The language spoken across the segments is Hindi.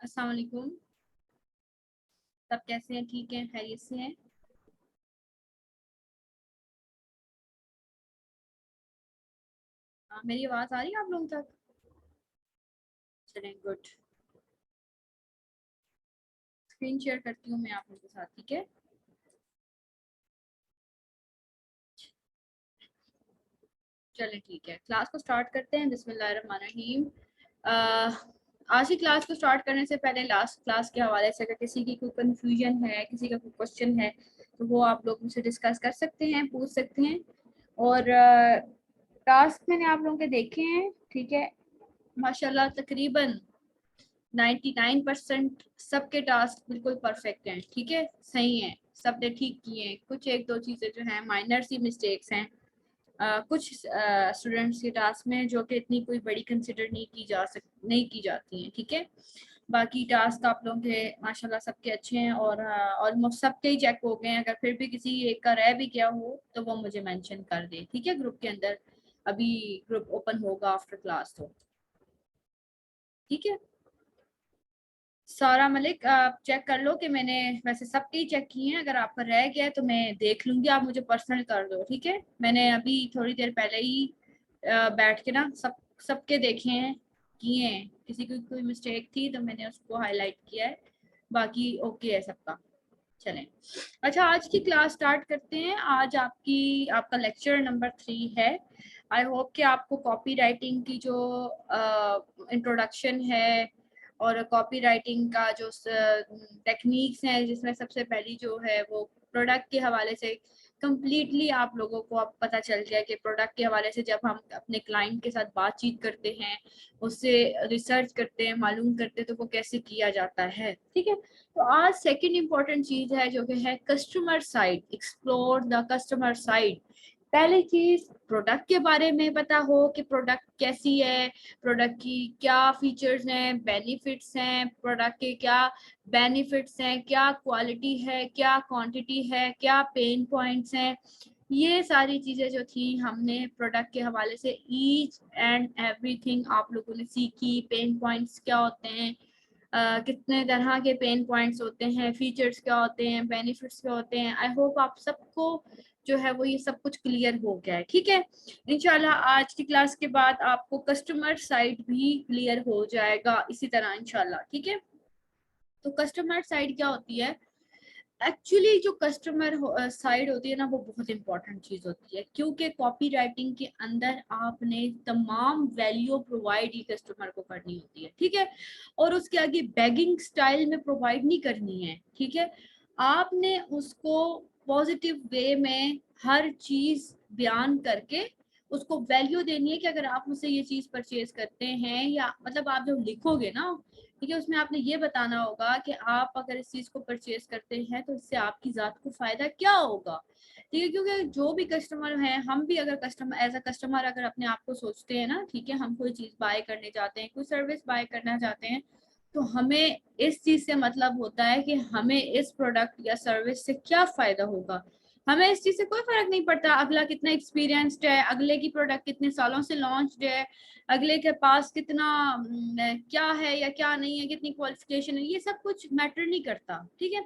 अस्सलाम वालेकुम। सब कैसे हैं? ठीक हैं? खैरियत से हैं? मेरी आवाज़ आ रही है आप लोगों तक? चलें, गुड। स्क्रीन शेयर करती हूँ मैं आप लोगों के साथ, ठीक है? चलें, ठीक है, क्लास को स्टार्ट करते हैं। बिस्मिल्लाहिर्रहमानिर्रहीम। अह, आज की क्लास को स्टार्ट करने से पहले लास्ट क्लास के हवाले से अगर किसी की कोई कंफ्यूजन है, किसी का कोई क्वेश्चन है, तो वो आप लोग मुझसे डिस्कस कर सकते हैं, पूछ सकते हैं। और टास्क मैंने आप लोगों के देखे हैं, ठीक है? माशाल्लाह तकरीबन 99% सबके टास्क बिल्कुल परफेक्ट हैं, ठीक है, सही हैं, सब ने ठीक किए हैं। कुछ एक दो चीज़ें जो हैं माइनर सी मिस्टेक्स हैं कुछ स्टूडेंट्स के टास्क में, जो कि इतनी कोई बड़ी कंसिडर नहीं की जाती हैं, ठीक है। बाकी टास्क आप लोगों के माशाल्लाह सबके अच्छे हैं और ऑलमोस्ट सबके ही चेक हो गए हैं। अगर फिर भी किसी एक का रह भी गया हो तो वो मुझे मेंशन कर दे, ठीक है, ग्रुप के अंदर। अभी ग्रुप ओपन होगा आफ्टर क्लास, तो ठीक है। सारा मलिक, आप चेक कर लो कि मैंने वैसे सबके ही चेक किए हैं। अगर आपका रह गया है तो मैं देख लूंगी, आप मुझे पर्सनल कर दो, ठीक है। मैंने अभी थोड़ी देर पहले ही बैठ के ना सबके देखे हैं, किए हैं। किसी की कोई मिस्टेक थी तो मैंने उसको हाईलाइट किया है, बाकी ओके है सबका। चलें, अच्छा, आज की क्लास स्टार्ट करते हैं। आज आपका लेक्चर नंबर 3 है। आई होप कि आपको कॉपी राइटिंग की जो इंट्रोडक्शन है और कॉपी राइटिंग का जो टेक्निक्स हैं, जिसमें सबसे पहली जो है वो प्रोडक्ट के हवाले से कंप्लीटली आप लोगों को अब पता चल गया कि प्रोडक्ट के हवाले से जब हम अपने क्लाइंट के साथ बातचीत करते हैं, उससे रिसर्च करते हैं, मालूम करते हैं, तो वो कैसे किया जाता है, ठीक है। तो आज सेकंड इम्पोर्टेंट चीज है जो कि है customer side, explore the customer side. पहली चीज, प्रोडक्ट के बारे में पता हो कि प्रोडक्ट कैसी है, प्रोडक्ट की क्या फीचर्स हैं, बेनिफिट्स हैं, प्रोडक्ट के क्या बेनिफिट्स हैं, क्या क्वालिटी है, क्या क्वांटिटी है, क्या पेन पॉइंट्स हैं। ये सारी चीज़ें जो थी हमने प्रोडक्ट के हवाले से ईच एंड एवरीथिंग आप लोगों ने सीखी। पेन पॉइंट्स क्या होते हैं, कितने तरह के पेन पॉइंट्स होते हैं, फीचर्स क्या होते हैं, बेनिफिट्स क्या होते हैं। आई होप आप सबको जो है वो ये सब कुछ क्लियर हो गया है, ठीक है। इंशाल्लाह आज की क्लास के बाद आपको कस्टमर साइड भी क्लियर हो जाएगा इसी तरह, इंशाल्लाह, ठीक है। तो कस्टमर साइड क्या होती है? एक्चुअली जो कस्टमर साइड होती है ना, वो बहुत इंपॉर्टेंट चीज होती है, क्योंकि कॉपी राइटिंग के अंदर आपने तमाम वैल्यू प्रोवाइड ही कस्टमर को करनी होती है, ठीक है। और उसके आगे बैगिंग स्टाइल में प्रोवाइड नहीं करनी है, ठीक है। आपने उसको पॉजिटिव वे में हर चीज बयान करके उसको वैल्यू देनी है कि अगर आप मुझसे ये चीज परचेज करते हैं, या मतलब आप जब लिखोगे ना, ठीक है, उसमें आपने ये बताना होगा कि आप अगर इस चीज को परचेज करते हैं तो इससे आपकी जात को फायदा क्या होगा, ठीक है। क्योंकि जो भी कस्टमर हैं, हम भी अगर कस्टमर एज अ कस्टमर अगर अपने आप को सोचते हैं ना, ठीक है, हम कोई चीज बाय करने जाते हैं, कोई सर्विस बाय करना चाहते हैं, तो हमें इस चीज से मतलब होता है कि हमें इस प्रोडक्ट या सर्विस से क्या फायदा होगा। हमें इस चीज से कोई फर्क नहीं पड़ता अगला कितना एक्सपीरियंस्ड है, अगले की प्रोडक्ट कितने सालों से लॉन्च्ड है, अगले के पास कितना क्या है या क्या नहीं है, कितनी क्वालिफिकेशन है, ये सब कुछ मैटर नहीं करता, ठीक है।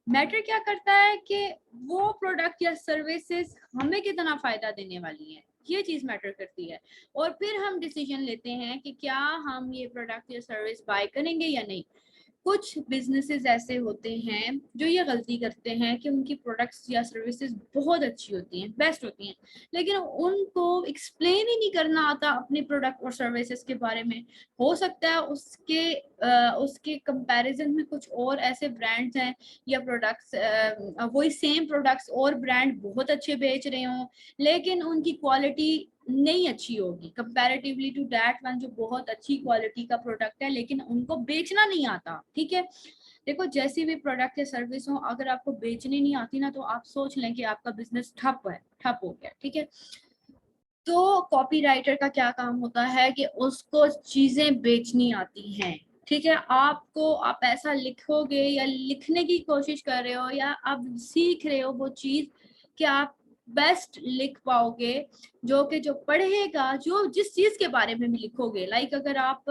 मैटर क्या करता है कि वो प्रोडक्ट या सर्विसेज हमें कितना फायदा देने वाली है, ये चीज मैटर करती है। और फिर हम डिसीजन लेते हैं कि क्या हम ये प्रोडक्ट या सर्विस बाय करेंगे या नहीं। कुछ बिजनेसेस ऐसे होते हैं जो ये गलती करते हैं कि उनकी प्रोडक्ट्स या सर्विसेज बहुत अच्छी होती हैं, बेस्ट होती हैं, लेकिन उनको एक्सप्लेन ही नहीं करना आता अपने प्रोडक्ट और सर्विसेज के बारे में। हो सकता है उसके कंपैरिजन में कुछ और ऐसे ब्रांड्स हैं या प्रोडक्ट्स, वही सेम प्रोडक्ट्स और ब्रांड बहुत अच्छे बेच रहे हों, लेकिन उनकी क्वालिटी नहीं अच्छी होगी कंपैरेटिवली टू दैट वन जो बहुत अच्छी क्वालिटी का प्रोडक्ट है, लेकिन उनको बेचना नहीं आता, ठीक है। देखो, जैसी भी प्रोडक्ट या सर्विस हो, अगर आपको बेचनी नहीं आती ना, तो आप सोच लें कि आपका बिजनेस ठप है, ठप हो गया, ठीक है। तो कॉपी राइटर का क्या काम होता है कि उसको चीजें बेचनी आती हैं, ठीक है। आप ऐसा लिखोगे या लिखने की कोशिश कर रहे हो या आप सीख रहे हो वो चीज कि आप बेस्ट लिख पाओगे, जो पढ़ेगा, जो जिस चीज के बारे में भी लिखोगे, लाइक अगर आप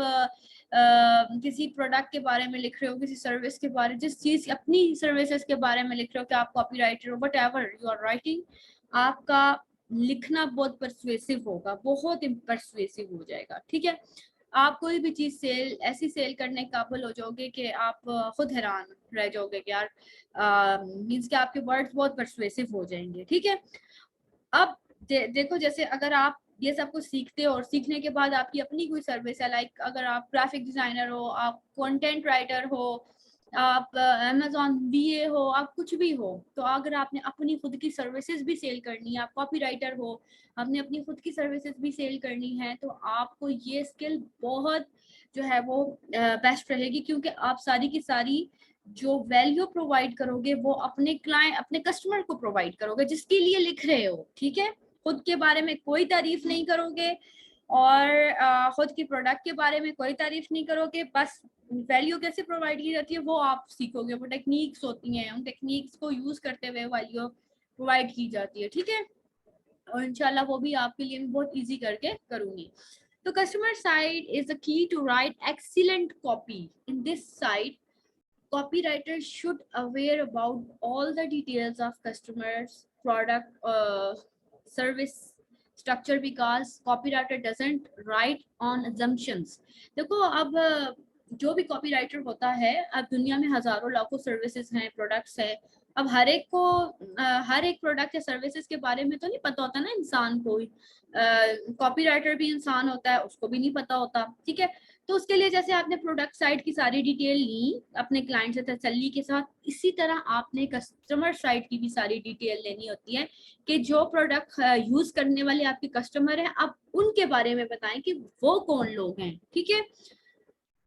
किसी प्रोडक्ट के बारे में लिख रहे हो, किसी सर्विस के बारे, जिस चीज अपनी सर्विसेज के बारे में लिख रहे हो कि आप कॉपीराइटर हो, whatever you are writing, आपका लिखना बहुत परसुएसिव होगा, बहुत परसुएसिव हो जाएगा, ठीक है। आप कोई भी चीज सेल ऐसी सेल करने काबिल हो जाओगे कि आप खुद हैरान रह जाओगे कि यार मींस कि आपके वर्ड्स बहुत परसुएसिव हो जाएंगे, ठीक है। अब देखो, जैसे अगर आप ये सब कुछ सीखते हो और सीखने के बाद आपकी अपनी कोई सर्विस है, लाइक अगर आप ग्राफिक डिजाइनर हो, आप कंटेंट राइटर हो, आप अमेज़न बीए हो, आप कुछ भी हो, तो अगर आपने अपनी खुद की सर्विसेज भी सेल करनी है, आप कॉपीराइटर हो, आपने अपनी खुद की सर्विसेज भी सेल करनी है, तो आपको ये स्किल बहुत जो है वो बेस्ट रहेगी, क्योंकि आप सारी की सारी जो वैल्यू प्रोवाइड करोगे वो अपने क्लाइंट, अपने कस्टमर को प्रोवाइड करोगे जिसके लिए लिख रहे हो, ठीक है। खुद के बारे में कोई तारीफ नहीं करोगे और खुद की प्रोडक्ट के बारे में कोई तारीफ नहीं करोगे, बस वैल्यू कैसे प्रोवाइड की जाती है वो आप सीखोगे, वो टेक्निक्स होती हैं, उन टेक्निक्स को यूज करते हुए वैल्यू प्रोवाइड की जाती है, ठीक है। और इंशाल्लाह वो भी आपके लिए बहुत इजी करके करूंगी। तो customer side is the key to write excellent copy. In this side copywriter should aware about all the details of customers product service structure, because copywriter doesn't write on assumptions। देखो अब जो भी कॉपीराइटर होता है, अब दुनिया में हजारों लाखों सर्विसेज हैं, प्रोडक्ट्स हैं, अब हर एक को हर एक प्रोडक्ट या सर्विसेज के बारे में तो नहीं पता होता ना इंसान को, कॉपीराइटर भी इंसान होता है, उसको भी नहीं पता होता, ठीक है। तो उसके लिए जैसे आपने प्रोडक्ट साइड की सारी डिटेल ली अपने क्लाइंट से तसल्ली के साथ, इसी तरह आपने कस्टमर साइड की भी सारी डिटेल लेनी होती है कि जो प्रोडक्ट यूज करने वाले आपके कस्टमर हैं, आप उनके बारे में बताएं कि वो कौन लोग हैं, ठीक है।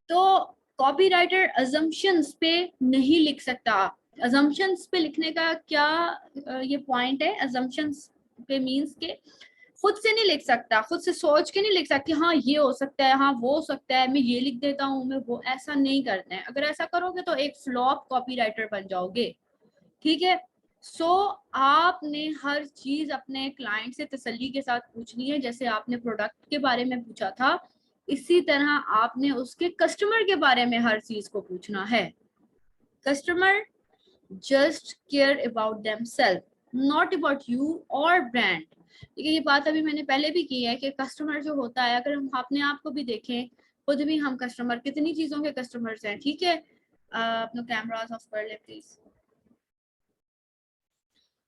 तो कॉपीराइटर अजम्पशंस पे नहीं लिख सकता। अजम्पशंस पे लिखने का क्या ये पॉइंट है, अजम्पशंस पे मींस के खुद से नहीं लिख सकता, खुद से सोच के नहीं लिख सकती, हाँ ये हो सकता है, हाँ वो हो सकता है, मैं ये लिख देता हूँ, मैं वो, ऐसा नहीं करते हैं। अगर ऐसा करोगे तो एक फ्लॉप कॉपीराइटर बन जाओगे, ठीक है। सो आपने हर चीज अपने क्लाइंट से तसल्ली के साथ पूछनी है, जैसे आपने प्रोडक्ट के बारे में पूछा था, इसी तरह आपने उसके कस्टमर के बारे में हर चीज को पूछना है। Customer just care about themselves, not about you और ब्रांड। ठीक है, ये बात अभी मैंने पहले भी की है कि कस्टमर जो होता है, अगर हम अपने आप को भी देखें, खुद भी हम कस्टमर, कितनी चीजों के कस्टमर्स हैं, ठीक है। अपना कैमरा ऑफ कर ले प्लीज।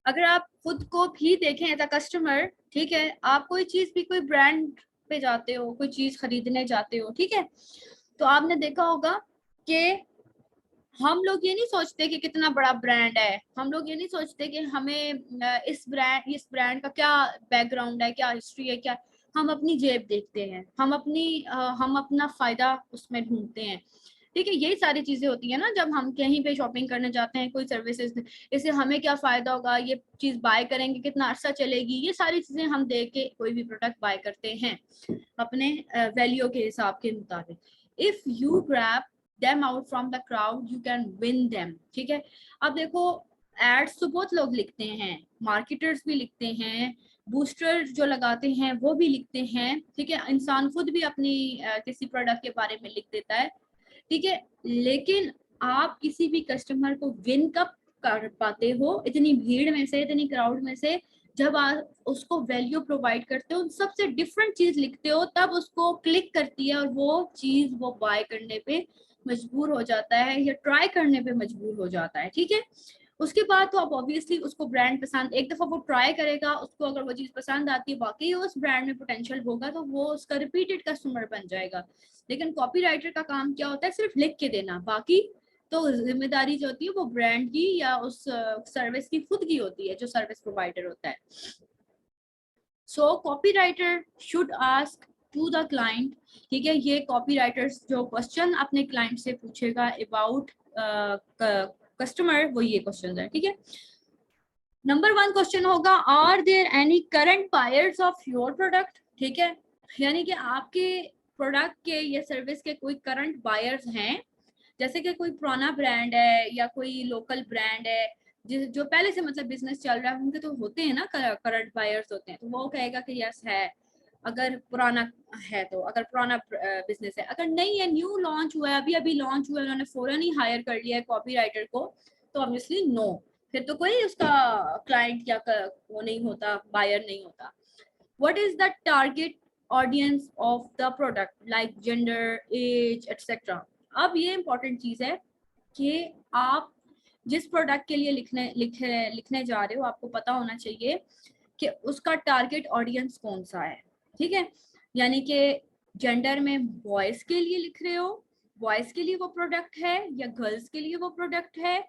अगर आप खुद को भी देखें एज अ कस्टमर, ठीक है, आप कोई चीज भी कोई ब्रांड पे जाते हो, कोई चीज खरीदने जाते हो, ठीक है, तो आपने देखा होगा कि हम लोग ये नहीं सोचते कि कितना बड़ा ब्रांड है, हम लोग ये नहीं सोचते कि हमें इस ब्रांड का क्या बैकग्राउंड है, क्या हिस्ट्री है, क्या, हम अपनी जेब देखते हैं, हम अपना फायदा उसमें ढूंढते हैं, ठीक है। यही सारी चीजें होती है ना, जब हम कहीं पे शॉपिंग करने जाते हैं, कोई सर्विसेज, इससे हमें क्या फायदा होगा, ये चीज बाय करेंगे कितना अरसा चलेगी, ये सारी चीजें हम देख के कोई भी प्रोडक्ट बाय करते हैं अपने वैल्यू के हिसाब के मुताबिक। If you grab them out from the crowd you can win them, ठीक है। अब देखो, एड्स तो बहुत लोग लिखते हैं, मार्केटर्स भी लिखते हैं, बूस्टर जो लगाते हैं वो भी लिखते हैं, ठीक है, इंसान खुद भी अपनी किसी प्रोडक्ट के बारे में लिख देता है, ठीक है। लेकिन आप किसी भी कस्टमर को विन कब कर पाते हो, इतनी भीड़ में से, इतनी क्राउड में से, जब आप उसको वैल्यू प्रोवाइड करते हो, सबसे डिफरेंट चीज लिखते हो, तब उसको क्लिक करती है और वो चीज वो बाय करने पे मजबूर हो जाता है या ट्राई करने पे मजबूर हो जाता है, ठीक है। उसके बाद तो अब ऑब्वियसली उसको ब्रांड पसंद, एक दफा वो ट्राई करेगा, उसको अगर वो चीज पसंद आती है, वाकई उस ब्रांड में पोटेंशियल होगा, तो वो उसका रिपीटेड कस्टमर बन जाएगा। लेकिन कॉपीराइटर का काम क्या होता है, सिर्फ लिख के देना, बाकी तो जिम्मेदारी जो होती है वो ब्रांड की या उस सर्विस की खुद की होती है, जो सर्विस प्रोवाइडर होता है। So copywriter should ask to the client, ठीक है, ये कॉपीराइटर्स जो क्वेश्चन अपने क्लाइंट से पूछेगा अबाउट कस्टमर, वो ये क्वेश्चन है, ठीक है। नंबर 1 क्वेश्चन होगा, are there any current buyers of your product, ठीक है, यानी कि आपके प्रोडक्ट के या सर्विस के कोई करंट बायर्स हैं, जैसे कि कोई पुराना ब्रांड है या कोई लोकल ब्रांड है, जो पहले से मतलब बिजनेस चल रहा है उनके तो होते हैं ना, करंट बायर्स होते हैं, तो वो कहेगा कि यस है, अगर पुराना है तो, अगर पुराना बिजनेस है। अगर नहीं है, न्यू लॉन्च हुआ है, अभी अभी लॉन्च हुआ है, उन्होंने फौरन ही हायर कर लिया है कॉपीराइटर को, तो ऑब्वियसली नो, फिर तो कोई उसका क्लाइंट या वो नहीं होता, बायर नहीं होता। What is the target audience of the product, like gender, age, etcetera. अब ये इंपॉर्टेंट चीज है कि आप जिस प्रोडक्ट के लिए लिखने जा रहे हो, आपको पता होना चाहिए कि उसका टारगेट ऑडियंस कौन सा है। ठीक है, यानी कि जेंडर में बॉयज के लिए लिख रहे हो, बॉयज के लिए वो प्रोडक्ट है, या गर्ल्स के लिए वो प्रोडक्ट है,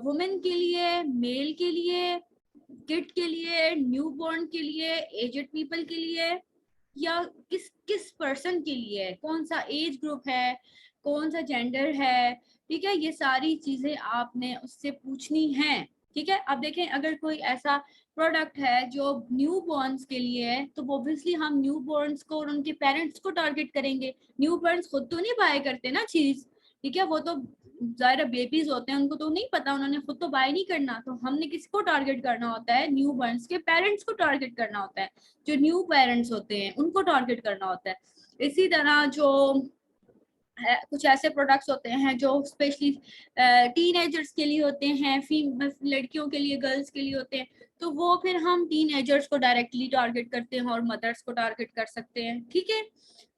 वुमेन के लिए, मेल के लिए, किड के लिए, न्यू बॉर्न के लिए, एजेड पीपल के लिए, या किस किस पर्सन के लिए है, कौन सा एज ग्रुप है, कौन सा जेंडर है। ठीक है, ये सारी चीजें आपने उससे पूछनी है। ठीक है, अब देखें अगर कोई ऐसा प्रोडक्ट है जो न्यू बॉर्न्स के लिए है, तो ऑब्वियसली हम न्यू बॉर्न्स को और उनके पेरेंट्स को टारगेट करेंगे। न्यू बॉर्न्स खुद तो नहीं बाय करते ना चीज, ठीक है, वो तो ज़ाहिर बेबीज होते हैं, उनको तो नहीं पता, उन्होंने खुद तो बाय नहीं करना, तो हमने किसको टारगेट करना होता है, न्यू बॉर्न्स के पेरेंट्स को टारगेट करना होता है, जो न्यू पेरेंट्स होते हैं उनको टारगेट करना होता है। इसी तरह जो कुछ ऐसे प्रोडक्ट्स होते हैं जो स्पेशली टीनेजर्स के लिए होते हैं, लड़कियों के लिए, गर्ल्स के लिए होते हैं, तो वो फिर हम टीनेजर्स को डायरेक्टली टारगेट करते हैं और मदर्स को टारगेट कर सकते हैं। ठीक है,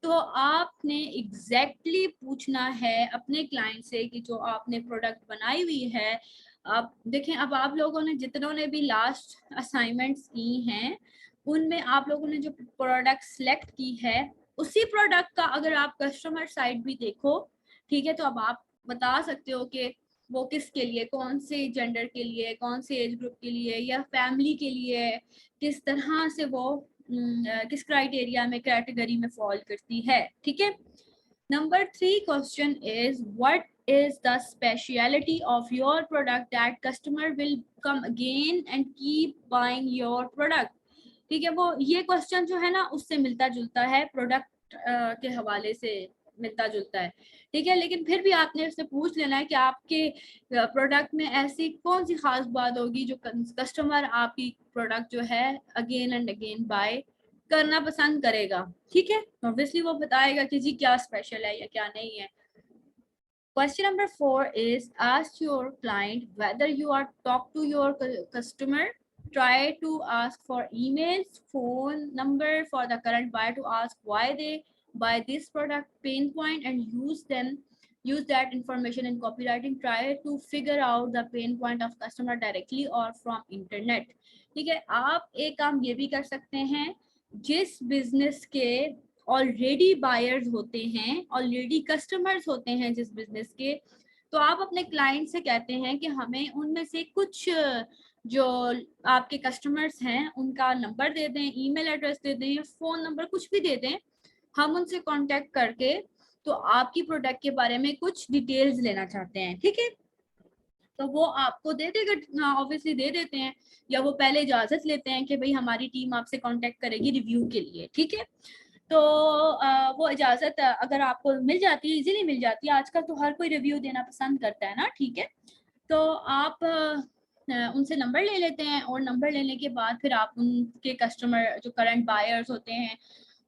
तो आपने एग्जैक्टली पूछना है अपने क्लाइंट से कि जो आपने प्रोडक्ट बनाई हुई है, आप देखें, अब आप लोगों ने जितनों ने भी लास्ट असाइनमेंट्स की हैं, उनमें आप लोगों ने जो प्रोडक्ट सिलेक्ट की है, उसी प्रोडक्ट का अगर आप कस्टमर साइड भी देखो, ठीक है, तो अब आप बता सकते हो कि वो किसके लिए, कौन से जेंडर के लिए, कौन से एज ग्रुप के लिए, या फैमिली के लिए, किस तरह से वो किस क्राइटेरिया में, कैटेगरी में फॉल करती है। ठीक है, number 3 question is what is the speciality of your product that customer will come again and keep buying your product। ठीक है, वो ये क्वेश्चन जो है ना उससे मिलता जुलता है, प्रोडक्ट के हवाले से मिलता जुलता है। ठीक है, लेकिन फिर भी आपने उससे पूछ लेना है कि आपके प्रोडक्ट में ऐसी कौन सी खास बात होगी जो कस्टमर आपकी प्रोडक्ट जो है अगेन एंड अगेन बाय करना पसंद करेगा। ठीक है, ऑब्वियसली वो बताएगा कि जी क्या स्पेशल है या क्या नहीं है। Question number 4 is ask your client whether you are talk to your customer. Try to ask for emails, phone number for the current buyer to ask why they buy this product, pain point, and use that information in copywriting. Try to figure out the pain point of customer directly or from internet। ठीक है, आप एक काम ये भी कर सकते हैं, जिस बिजनेस के ऑलरेडी बायर्स होते हैं, ऑलरेडी कस्टमर्स होते हैं जिस बिजनेस के, तो आप अपने क्लाइंट से कहते हैं कि हमें उनमें से कुछ जो आपके कस्टमर्स हैं उनका नंबर दे दें, ईमेल एड्रेस दे दें, फोन नंबर कुछ भी दे दें, हम उनसे कांटेक्ट करके तो आपकी प्रोडक्ट के बारे में कुछ डिटेल्स लेना चाहते हैं। ठीक है, तो वो आपको दे देगा, ऑब्वियसली दे देते हैं, या वो पहले इजाजत लेते हैं कि भाई हमारी टीम आपसे कांटेक्ट करेगी रिव्यू के लिए। ठीक है, तो वो इजाजत अगर आपको मिल जाती है, इजीली मिल जाती है, आजकल तो हर कोई रिव्यू देना पसंद करता है ना। ठीक है, तो आप उनसे नंबर ले लेते हैं, और नंबर लेने के बाद फिर आप उनके कस्टमर जो करंट बायर्स होते हैं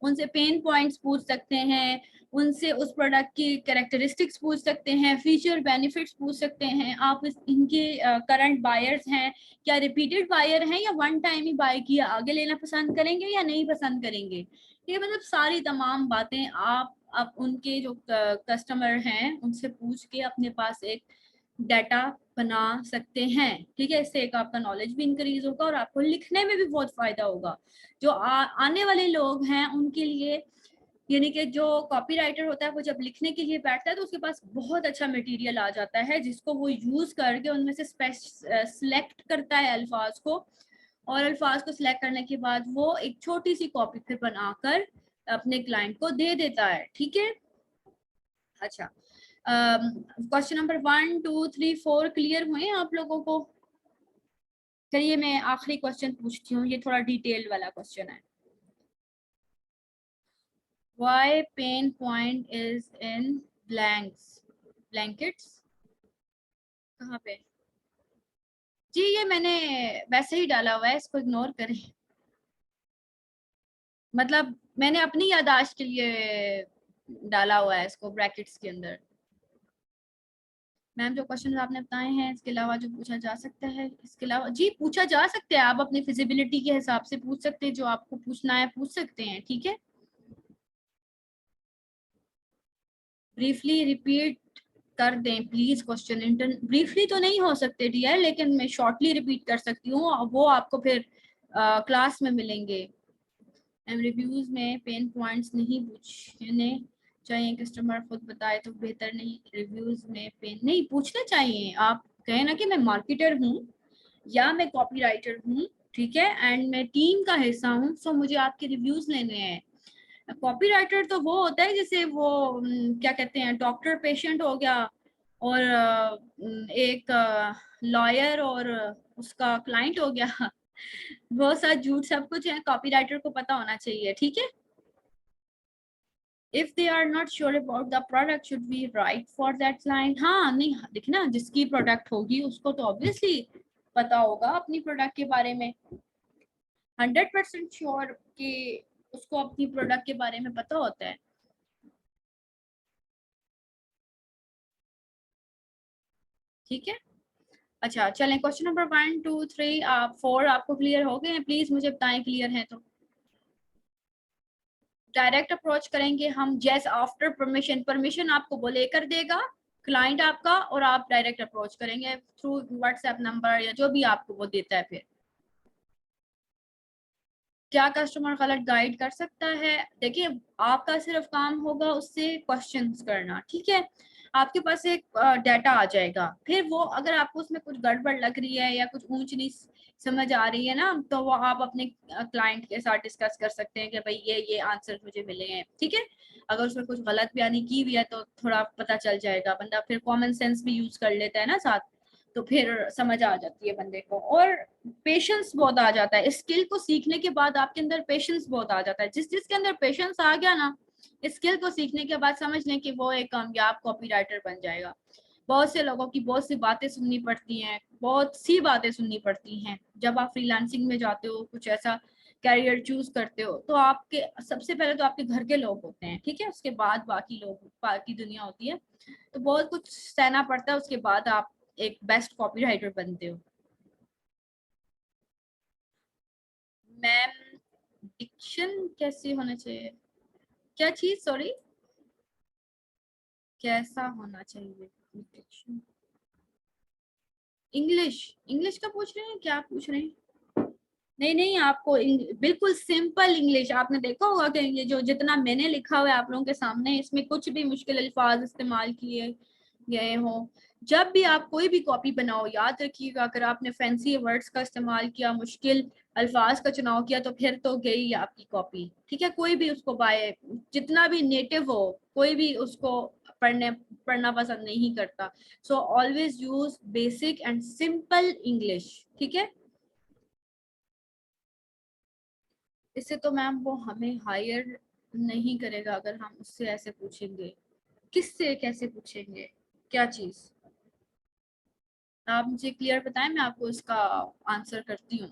उनसे पेन पॉइंट्स पूछ सकते हैं, उनसे उस प्रोडक्ट की कैरेक्टरिस्टिक्स पूछ सकते हैं, फीचर बेनिफिट्स पूछ सकते हैं। आप इनके करंट बायर्स हैं, क्या रिपीटेड बायर हैं, या वन टाइम ही बाय किया, आगे लेना पसंद करेंगे या नहीं पसंद करेंगे। ये मतलब सारी तमाम बातें आप उनके जो कस्टमर हैं उनसे पूछ के अपने पास एक डाटा बना सकते हैं। ठीक है, इससे एक आपका नॉलेज भी इंक्रीज होगा और आपको लिखने में भी बहुत फायदा होगा। जो आने वाले लोग हैं उनके लिए, यानी कि जो कॉपीराइटर होता है वो जब लिखने के लिए बैठता है तो उसके पास बहुत अच्छा मटेरियल आ जाता है, जिसको वो यूज करके उनमें से सिलेक्ट करता है अल्फाज को, और अल्फाज को सिलेक्ट करने के बाद वो एक छोटी सी कॉपी फिर बनाकर अपने क्लाइंट को दे देता है। ठीक है, अच्छा, क्वेश्चन नंबर 1 2 3 4 क्लियर हुए आप लोगों को? चलिए मैं आखिरी क्वेश्चन पूछती हूँ, ये थोड़ा डिटेल्ड वाला क्वेश्चन है। Why pain point is in blanks? Blankets? कहाँ पे? जी ये मैंने वैसे ही डाला हुआ है, इसको इग्नोर करें। मतलब मैंने अपनी याददाश्त के लिए डाला हुआ है इसको ब्रैकेट्स के अंदर। मैम जो क्वेश्चन आपने बताए हैं इसके अलावा जो पूछा जा सकता है, इसके अलावा जी पूछा जा सकता है, आप अपनी फिजिबिलिटी के हिसाब से पूछ सकते हैं, जो आपको पूछना है पूछ सकते हैं, ठीक है। ब्रीफली रिपीट कर दें प्लीज क्वेश्चन। इंटर ब्रीफली तो नहीं हो सकते डियर, लेकिन मैं शॉर्टली रिपीट कर सकती हूँ, वो आपको फिर क्लास में मिलेंगे। रिव्यूज में पेन पॉइंट्स नहीं पूछने चाहिए, कस्टमर खुद बताए तो बेहतर नहीं। रिव्यूज में पेन नहीं पूछने चाहिए, आप कहें ना कि मैं मार्केटर हूँ या मैं कॉपी राइटर हूँ, ठीक है, एंड मैं टीम का हिस्सा हूँ, सो मुझे आपके रिव्यूज लेने हैं। कॉपी राइटर तो वो होता है जैसे वो क्या कहते हैं, डॉक्टर पेशेंट हो गया, और एक लॉयर और उसका क्लाइंट हो गया। वो सब झूठ सब कुछ है, कॉपी राइटर को पता होना चाहिए, ठीक है। If they are not sure about the product should we write for that client. हाँ नहीं देखिए ना, जिसकी प्रोडक्ट होगी उसको तो ऑब्वियसली पता होगा अपनी प्रोडक्ट के बारे में। 100% श्योर कि उसको अपनी प्रोडक्ट के बारे में पता होता है, ठीक है। अच्छा चलें, क्वेश्चन नंबर 1 2 3 आप 4 आपको क्लियर हो गए हैं, प्लीज मुझे बताएं क्लियर है तो। डायरेक्ट अप्रोच करेंगे हम, जैस आफ्टर परमिशन, परमिशन आपको वो लेकर देगा क्लाइंट आपका, और आप डायरेक्ट अप्रोच करेंगे थ्रू व्हाट्सएप नंबर या जो भी आपको वो देता है। फिर क्या कस्टमर गलत गाइड कर सकता है? देखिए आपका सिर्फ काम होगा उससे क्वेश्चंस करना, ठीक है। आपके पास एक डाटा आ जाएगा, फिर वो अगर आपको उसमें कुछ गड़बड़ लग रही है या कुछ ऊंच नीच समझ आ रही है ना, तो वो आप अपने क्लाइंट के साथ डिस्कस कर सकते हैं कि भाई ये आंसर मुझे मिले हैं, ठीक है। अगर उसमें कुछ गलत बयानी की हुई है तो थोड़ा पता चल जाएगा, बंदा फिर कॉमन सेंस भी यूज कर लेता है ना साथ, तो फिर समझ आ जाती है बंदे को। और पेशेंस बहुत आ जाता है, स्किल को सीखने के बाद आपके अंदर पेशेंस बहुत आ जाता है। जिसके अंदर पेशेंस आ गया ना, स्किल को सीखने के बाद समझ लें कि वो एक कामयाब कॉपी राइटर बन जाएगा। बहुत से लोगों की बहुत सी बातें सुननी पड़ती हैं, बहुत सी बातें सुननी पड़ती हैं जब आप फ्रीलांसिंग में जाते हो, कुछ ऐसा कैरियर चूज करते हो, तो आपके सबसे पहले तो आपके घर के लोग होते हैं, ठीक है, उसके बाद बाकी लोग, बाकी दुनिया होती है। तो बहुत कुछ सहना पड़ता है, उसके बाद आप एक बेस्ट कॉपी राइटर बनते हो। मैम डिक्शन कैसे होना चाहिए? क्या चीज, सॉरी? कैसा होना चाहिए डिक्शन? इंग्लिश? इंग्लिश का पूछ रहे हैं, क्या पूछ रहे हैं? नहीं नहीं, आपको बिल्कुल सिंपल इंग्लिश। आपने देखा होगा कि ये जो जितना मैंने लिखा हुआ है आप लोगों के सामने, इसमें कुछ भी मुश्किल अल्फाज इस्तेमाल किए गए हों। जब भी आप कोई भी कॉपी बनाओ, याद रखिएगा अगर आपने फैंसी वर्ड्स का इस्तेमाल किया, मुश्किल अल्फाज का चुनाव किया, तो फिर तो गई आपकी कॉपी, ठीक है। कोई भी उसको बाय जितना भी नेटिव हो, कोई भी उसको पढ़ना पसंद नहीं करता। So always use basic and simple English, ठीक है। इससे तो मैम वो हमें हायर नहीं करेगा अगर हम उससे ऐसे पूछेंगे। किससे कैसे पूछेंगे, क्या चीज? आप मुझे क्लियर बताएं, मैं आपको इसका आंसर करती हूँ।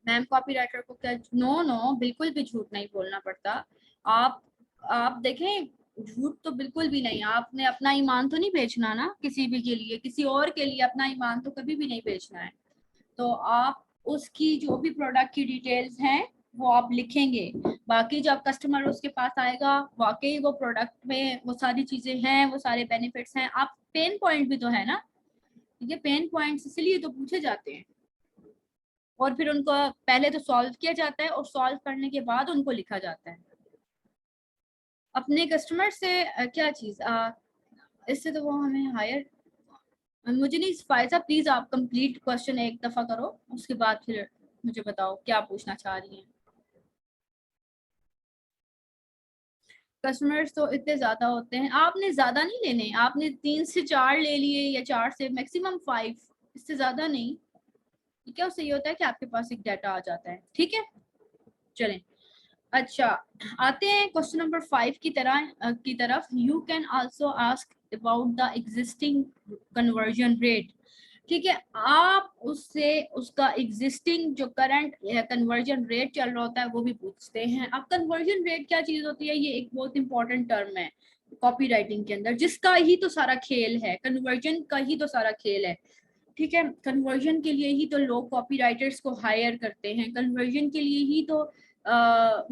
मैम कॉपीराइटर को क्या, नो नो बिल्कुल भी झूठ नहीं बोलना पड़ता। आप आप देखें, झूठ तो बिल्कुल भी नहीं। आपने अपना ईमान तो नहीं बेचना ना किसी भी के लिए, किसी और के लिए अपना ईमान तो कभी भी नहीं बेचना है। तो आप उसकी जो भी प्रोडक्ट की डिटेल्स हैं वो आप लिखेंगे। बाकी जब कस्टमर उसके पास आएगा, वाकई वो प्रोडक्ट में वो सारी चीजें हैं, वो सारे बेनिफिट्स हैं, आप पेन पॉइंट भी तो है ना, ये पेन पॉइंट्स इसलिए तो पूछे जाते हैं, और फिर उनको पहले तो सॉल्व किया जाता है और सॉल्व करने के बाद उनको लिखा जाता है। अपने कस्टमर से क्या चीज, इससे तो वो हमें हायर, मुझे नहीं फायदा। प्लीज आप कंप्लीट क्वेश्चन एक दफा करो, उसके बाद फिर मुझे बताओ क्या पूछना चाह रही हैं। कस्टमर्स तो इतने ज्यादा होते हैं, आपने ज्यादा नहीं लेने, आपने 3 से 4 ले लिए या 4 से मैक्सिमम 5, इससे ज्यादा नहीं, ठीक है। उससे ये होता है कि आपके पास एक डाटा आ जाता है, ठीक है। चलें, अच्छा आते हैं क्वेश्चन नंबर 5 की तरफ। You can also ask about the existing conversion rate. ठीक है, आप उससे उसका एग्जिस्टिंग जो करंट कन्वर्जन रेट चल रहा होता है वो भी पूछते हैं। अब कन्वर्जन रेट क्या चीज होती है, ये एक बहुत इंपॉर्टेंट टर्म है कॉपी राइटिंग के अंदर, जिसका ही तो सारा खेल है, कन्वर्जन का ही तो सारा खेल है। ठीक है, कन्वर्जन के लिए ही तो लोग कॉपी राइटर्स को हायर करते हैं, कन्वर्जन के लिए ही तो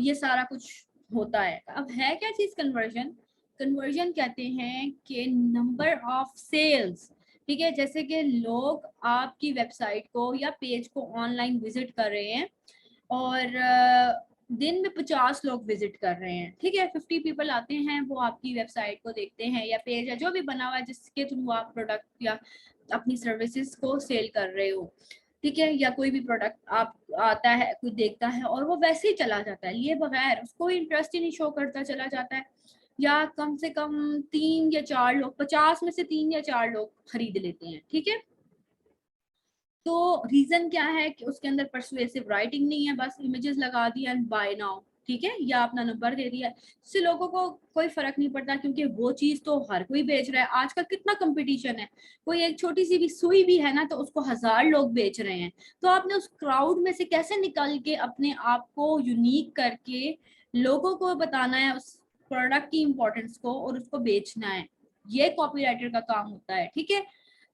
ये सारा कुछ होता है। अब है क्या चीज कन्वर्जन? कन्वर्जन कहते हैं कि नंबर ऑफ सेल्स। ठीक है, जैसे कि लोग आपकी वेबसाइट को या पेज को ऑनलाइन विजिट कर रहे हैं और दिन में 50 लोग विजिट कर रहे हैं। ठीक है, 50 पीपल आते हैं, वो आपकी वेबसाइट को देखते हैं या पेज या जो भी बना हुआ है जिसके थ्रू आप प्रोडक्ट या अपनी सर्विसेज को सेल कर रहे हो। ठीक है, या कोई भी प्रोडक्ट आप आता है, कोई देखता है और वो वैसे ही चला जाता है, लिए बगैर, उसको इंटरेस्ट ही नहीं शो करता, चला जाता है। या कम से कम 3 या 4 लोग, 50 में से 3 या 4 लोग खरीद लेते हैं। ठीक है, तो रीजन क्या है कि उसके अंदर परसुएसिव राइटिंग नहीं है, बस इमेजेस लगा दी एंड बाय नाउ। ठीक है, या अपना नंबर दे दिया, इससे लोगों को कोई फर्क नहीं पड़ता, क्योंकि वो चीज तो हर कोई बेच रहा है। आजकल कितना कंपटीशन है, कोई एक छोटी सी भी सुई भी है ना तो उसको 1000 लोग बेच रहे हैं। तो आपने उस क्राउड में से कैसे निकल के अपने आप को यूनिक करके लोगों को बताना है उस प्रोडक्ट की इंपॉर्टेंस को और उसको बेचना है, ये कॉपीराइटर का काम होता है। ठीक है,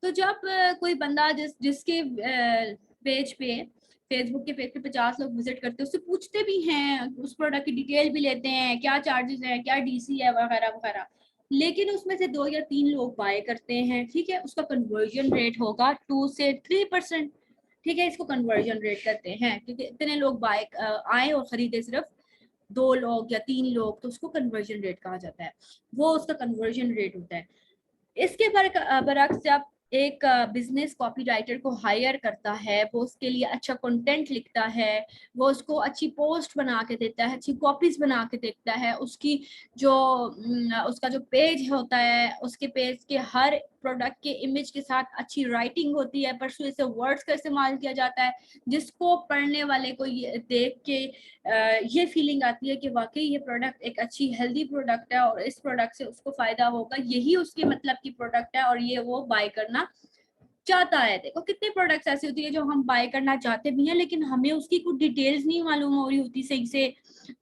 तो जब कोई बंदा जिसके पेज पे, फेसबुक के पेज पे 50 लोग विजिट करते हैं, उससे पूछते भी हैं, उस प्रोडक्ट की डिटेल भी लेते हैं, क्या चार्जेस हैं, क्या डीसी है, वगैरह वगैरह, लेकिन उसमें से 2 या 3 लोग बाय करते हैं। ठीक है, उसका कन्वर्जन रेट होगा 2 से 3%। ठीक है, इसको कन्वर्जन रेट कहते हैं, क्योंकि इतने लोग बाय आए और खरीदे सिर्फ 2 लोग या 3 लोग, तो उसको कन्वर्जन रेट कहा जाता है, वो उसका कन्वर्जन रेट होता है। इसके बरक्स जब एक बिजनेस कॉपी राइटर को हायर करता है, वो उसके लिए अच्छा कंटेंट लिखता है, वो उसको अच्छी पोस्ट बना के देता है, अच्छी कॉपीज बना के देता है, उसकी जो उसका जो पेज होता है, उसके पेज के हर प्रोडक्ट के इमेज के साथ अच्छी राइटिंग होती है, परसुएसिव वर्ड्स का इस्तेमाल किया जाता है, जिसको पढ़ने वाले को ये देख के ये फीलिंग आती है कि वाकई ये प्रोडक्ट एक अच्छी हेल्दी प्रोडक्ट है और इस प्रोडक्ट से उसको फायदा होगा, यही उसके मतलब की प्रोडक्ट है और ये वो बाय करना चाहता है। देखो कितने प्रोडक्ट्स ऐसे होती है जो हम बाय करना चाहते भी हैं, लेकिन हमें उसकी कुछ डिटेल्स नहीं मालूम हो रही होती सही से,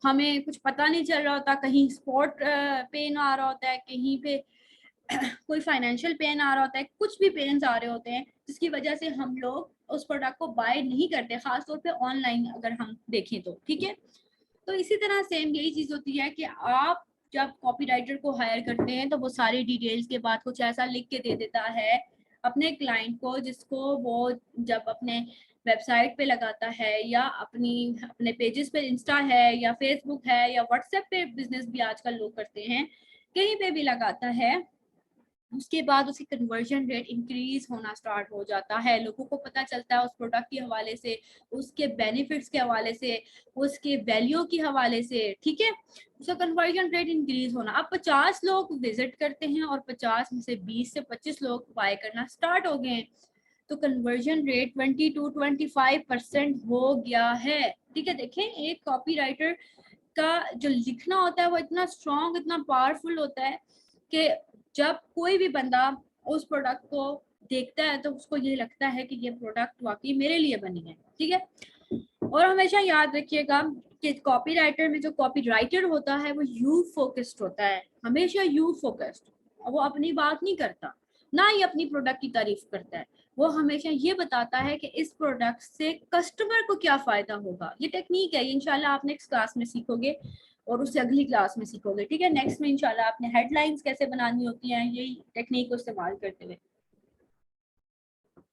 हमें कुछ पता नहीं चल रहा होता, कहीं स्पॉट पेन आ रहा होता है, कहीं पे कोई फाइनेंशियल पेन आ रहा होता है, कुछ भी पेन्स आ रहे होते हैं जिसकी वजह से हम लोग उस प्रोडक्ट को बाय नहीं करते, खासतौर पे ऑनलाइन अगर हम देखें तो। ठीक है, तो इसी तरह सेम यही चीज होती है कि आप जब कॉपीराइटर को हायर करते हैं तो वो सारी डिटेल्स के बाद कुछ ऐसा लिख के दे देता है अपने क्लाइंट को, जिसको वो जब अपने वेबसाइट पे लगाता है या अपने पेजेस पे, इंस्टा है या फेसबुक है या व्हाट्सएप पे बिजनेस भी आजकल लोग करते हैं, कहीं पे भी लगाता है, उसके बाद उसकी कन्वर्जन रेट इंक्रीज होना स्टार्ट हो जाता है। लोगों को पता चलता है उस प्रोडक्ट के हवाले से, उसके बेनिफिट्स के हवाले से, उसके वैल्यू के हवाले से। ठीक है, उसका कन्वर्जन रेट इंक्रीज होना। अब 50 लोग विजिट करते हैं और 50 में से 20 से 25 लोग बाय करना स्टार्ट हो गए हैं, तो कन्वर्जन रेट 20 to 25% हो गया है। ठीक है, देखें एक कॉपी राइटर का जो लिखना होता है वो इतना स्ट्रॉन्ग, इतना पावरफुल होता है कि जब कोई भी बंदा उस प्रोडक्ट को देखता है तो उसको ये लगता है कि ये प्रोडक्ट वाकई मेरे लिए बनी है। ठीक है, और हमेशा याद रखिएगा कि कॉपी राइटर में जो कॉपी राइटर होता है वो यू फोकस्ड होता है, हमेशा यू फोकस्ड। वो अपनी बात नहीं करता, ना ही अपनी प्रोडक्ट की तारीफ करता है, वो हमेशा ये बताता है कि इस प्रोडक्ट से कस्टमर को क्या फायदा होगा। ये टेक्निक है, ये इंशाल्लाह आप नेक्स्ट क्लास में सीखोगे और उससे अगली क्लास में सीखोगे। ठीक है, नेक्स्ट में इंशाल्लाह आपने हेडलाइंस कैसे बनानी होती हैं यही टेक्निक को इस्तेमाल करते हुए,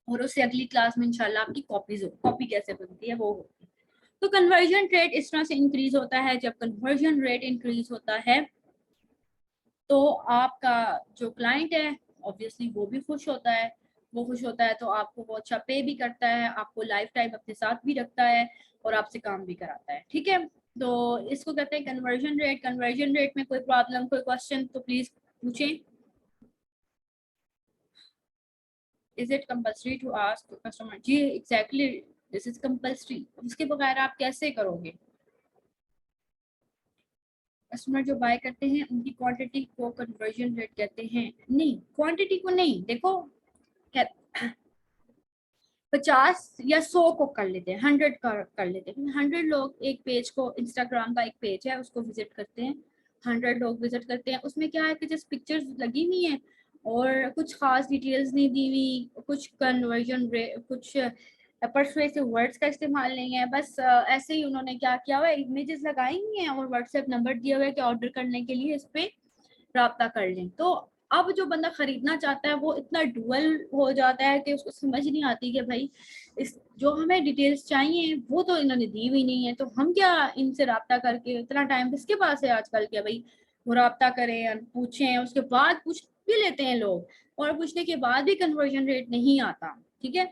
और उससे अगली क्लास में इंशाल्लाह आपकी कॉपी कैसे बनती है वो होगी। तो कन्वर्जन रेट इस तरह से इंक्रीज होता है। जब कन्वर्जन रेट इंक्रीज होता है तो आपका जो क्लाइंट है ऑब्वियसली वो भी खुश होता है, वो खुश होता है तो आपको वो अच्छा पे भी करता है, आपको लाइफ टाइम अपने साथ भी रखता है और आपसे काम भी कराता है। ठीक है, तो इसको कहते हैं कन्वर्जन रेट। कन्वर्जन रेट में कोई प्रॉब्लम, कोई क्वेश्चन तो प्लीज पूछें। Is it compulsory to ask customer? जी एग्जैक्टली, दिस इज कंपल्सरी, इसके बगैर आप कैसे करोगे? कस्टमर जो बाय करते हैं उनकी क्वांटिटी को कन्वर्जन रेट कहते हैं। नहीं, क्वांटिटी को नहीं, देखो 50 या 100 को कर लेते हैं, 100 कर लेते हैं। 100 लोग एक पेज को, इंस्टाग्राम का एक पेज है उसको विजिट करते हैं, 100 लोग विजिट करते हैं। उसमें क्या है कि जस्ट पिक्चर्स लगी हुई हैं और कुछ खास डिटेल्स नहीं दी हुई, कुछ कन्वर्जन रेट, कुछ परसुएसिव वर्ड्स का इस्तेमाल नहीं है, बस ऐसे ही उन्होंने क्या किया हुआ है, इमेजेस लगाई हुई हैं और व्हाट्सएप नंबर दिया हुआ है कि ऑर्डर करने के लिए इस पे राब्ता कर लें। तो अब जो बंदा खरीदना चाहता है वो इतना डुअल हो जाता है कि उसको समझ नहीं आती कि भाई इस जो हमें डिटेल्स चाहिए वो तो इन्होंने दी हुई नहीं है, तो हम क्या इनसे राब्ता करके, इतना टाइम किसके पास है आजकल के भाई वो राब्ता करें, पूछें, उसके बाद पूछ भी लेते हैं लोग और पूछने के बाद भी कन्वर्जन रेट नहीं आता। ठीक है,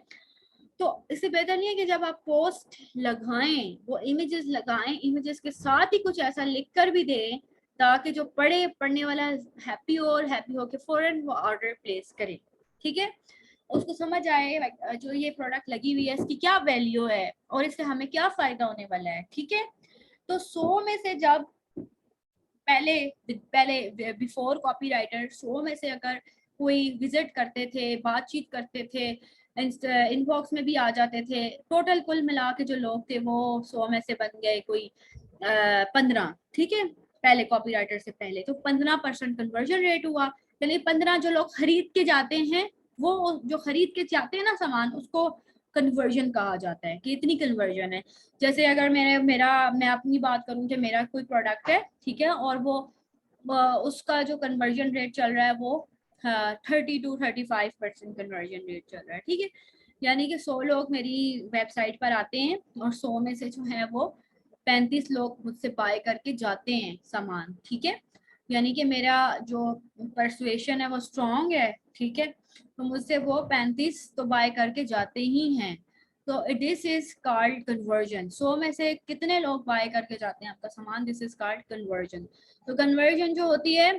तो इससे बेहतर नहीं है कि जब आप पोस्ट लगाएं वो इमेजेस लगाएं, इमेजेस के साथ ही कुछ ऐसा लिख कर भी दें ताकि जो पढ़ने वाला हैप्पी हो और हैप्पी हो के फौरन वो ऑर्डर प्लेस करे। ठीक है, उसको समझ आए जो ये प्रोडक्ट लगी हुई है इसकी क्या वैल्यू है और इससे हमें क्या फायदा होने वाला है। ठीक है, तो 100 में से जब पहले पहले बिफोर कॉपीराइटर 100 में से अगर कोई विजिट करते थे, बातचीत करते थे, इनबॉक्स में भी आ जाते थे, टोटल कुल मिला के जो लोग थे वो 100 में से बन गए कोई 15। ठीक है, पहले कॉपीराइटर से पहले तो 15% कन्वर्जन रेट हुआ, यानी 15 जो लोग खरीद के जाते हैं, वो जो खरीद के जाते हैं ना सामान, उसको कन्वर्जन कहा जाता है कि इतनी कन्वर्जन है। जैसे अगर मैं अपनी बात करूं कि मेरा कोई प्रोडक्ट है, ठीक है, और वो उसका जो कन्वर्जन रेट चल रहा है वो 30 to 35% कन्वर्जन रेट चल रहा है। ठीक है, यानी कि 100 लोग मेरी वेबसाइट पर आते हैं और 100 में से जो है वो 35 लोग मुझसे बाय करके जाते हैं सामान। ठीक है, यानी कि मेरा जो परसुएशन है वो स्ट्रॉन्ग है। ठीक है, तो मुझसे वो 35 तो बाय करके जाते ही हैं, तो दिस इज कॉल्ड कन्वर्जन। 100 में से कितने लोग बाय करके जाते हैं आपका सामान, दिस इज कॉल्ड कन्वर्जन। तो कन्वर्जन जो होती है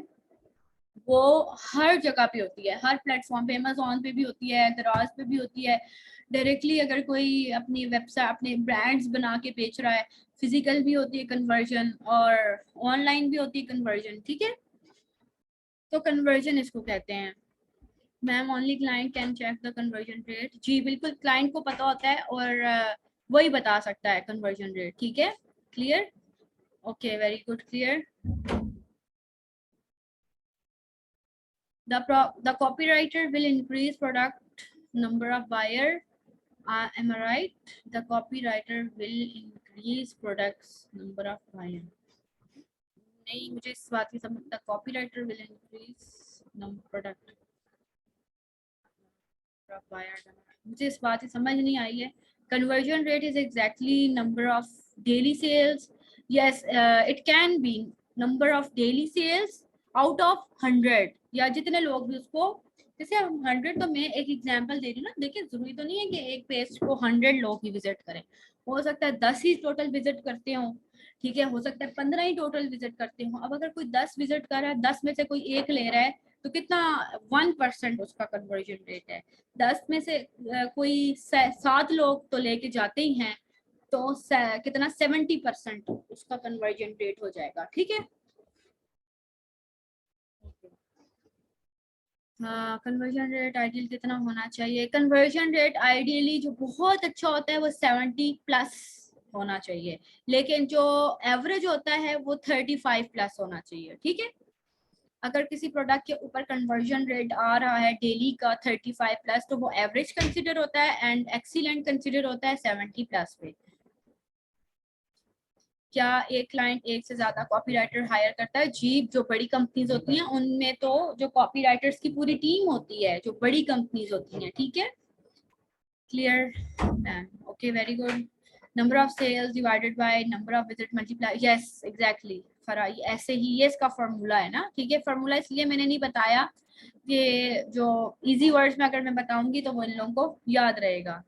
वो हर जगह पे होती है, हर प्लेटफॉर्म पे, अमेजोन पे भी होती है, दराज पे भी होती है, डायरेक्टली अगर कोई अपनी वेबसाइट अपने ब्रांड्स बना के बेच रहा है, फिजिकल भी होती है कन्वर्जन और ऑनलाइन भी होती है कन्वर्जन। ठीक है, तो कन्वर्जन इसको कहते हैं। Ma'am only client can check the conversion rate, जी बिल्कुल, क्लाइंट को पता होता है और वही बता सकता है कन्वर्जन रेट। ठीक है, clear, okay, very good, clear. The copywriter will increase product number of buyer, am I right? The copywriter will increase products number of buyer, नहीं मुझे इस बात की समझ, the copywriter will increase number product of buyer, मुझे इस बात की समझ नहीं आई है। conversion rate is exactly number of daily sales, yes, it can be number of daily sales out of 100, या जितने लोग भी उसको, जैसे 100, तो मैं एक एग्जांपल दे रही हूँ ना, देखिए जरूरी तो नहीं है कि एक पेज को 100 लोग ही विजिट करें, हो सकता है 10 ही टोटल विजिट करते हो। ठीक है, हो सकता है 15 ही टोटल विजिट करते हो। अब अगर कोई 10 विजिट कर रहा है, 10 में से कोई एक ले रहा है, तो कितना 1% उसका कन्वर्जन रेट है। 10 में से कोई 7 लोग तो लेके जाते ही हैं, तो कितना 70% उसका कन्वर्जन रेट हो जाएगा। ठीक है, हाँ, कन्वर्जन रेट आइडियल कितना होना चाहिए, कन्वर्जन रेट आइडियली जो बहुत अच्छा होता है वो 70+ होना चाहिए, लेकिन जो एवरेज होता है वो 35+ होना चाहिए। ठीक है, अगर किसी प्रोडक्ट के ऊपर कन्वर्जन रेट आ रहा है डेली का 35+, तो वो एवरेज कंसिडर होता है एंड एक्सीलेंट कंसिडर होता है 70+ पे। क्या एक क्लाइंट एक से ज्यादा कॉपीराइटर हायर करता है, जी जो बड़ी कंपनीज होती हैं उनमें तो जो कॉपीराइटर्स की पूरी टीम होती है, जो बड़ी कंपनीज होती हैं। ठीक है, clear ma'am, okay, very good. Number of sales divided by number of visit multiply, yes exactly Farah, ऐसे ही ये इसका फॉर्मूला है ना। ठीक है, फॉर्मूला इसलिए मैंने नहीं बताया कि जो इजी वर्ड्स में अगर मैं बताऊंगी तो वो इन लोगों को याद रहेगा।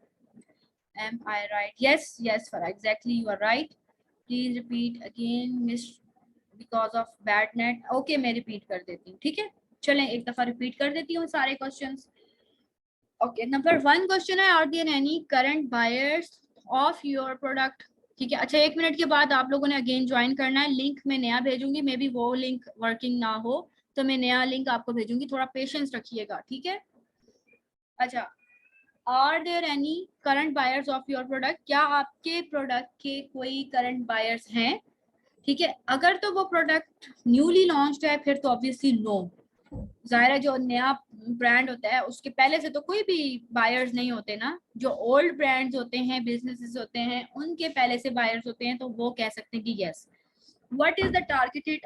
Am I right, yes yes Farah, exactly you are right. Please repeat again miss because of bad net, okay मैं रिपीट कर देती हूँ। ठीक है, चलें एक दफा रिपीट कर देती हूँ सारे क्वेश्चंस। ओके, नंबर 1 क्वेश्चन है, are there any current buyers of your product, ठीक है। अच्छा, 1 मिनट के बाद आप लोगों ने अगेन ज्वाइन करना है। लिंक मैं नया भेजूंगी, मे बी वो लिंक वर्किंग ना हो, तो मैं नया लिंक आपको भेजूंगी, थोड़ा पेशेंस रखिएगा, ठीक है। अच्छा, are there any current buyers of your product, क्या आपके प्रोडक्ट के कोई करंट बायर्स हैं? ठीक है, अगर तो वो प्रोडक्ट न्यूली लॉन्च्ड है फिर तो ऑब्वियसली नो। जाहिर है, जो नया ब्रांड होता है उसके पहले से तो कोई भी बायर्स नहीं होते ना। जो ओल्ड ब्रांड्स होते हैं, बिजनेसेस होते हैं, उनके पहले से बायर्स होते हैं, तो वो कह सकते हैं कि yes. What is the target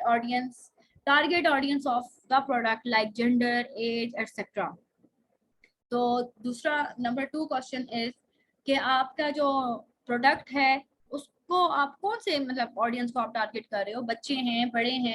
audience of the product, like gender, age etcetera. तो दूसरा नंबर 2 क्वेश्चन इज कि आपका जो प्रोडक्ट है उसको आप कौन से मतलब ऑडियंस को आप टारगेट कर रहे हो, बच्चे हैं, बड़े हैं,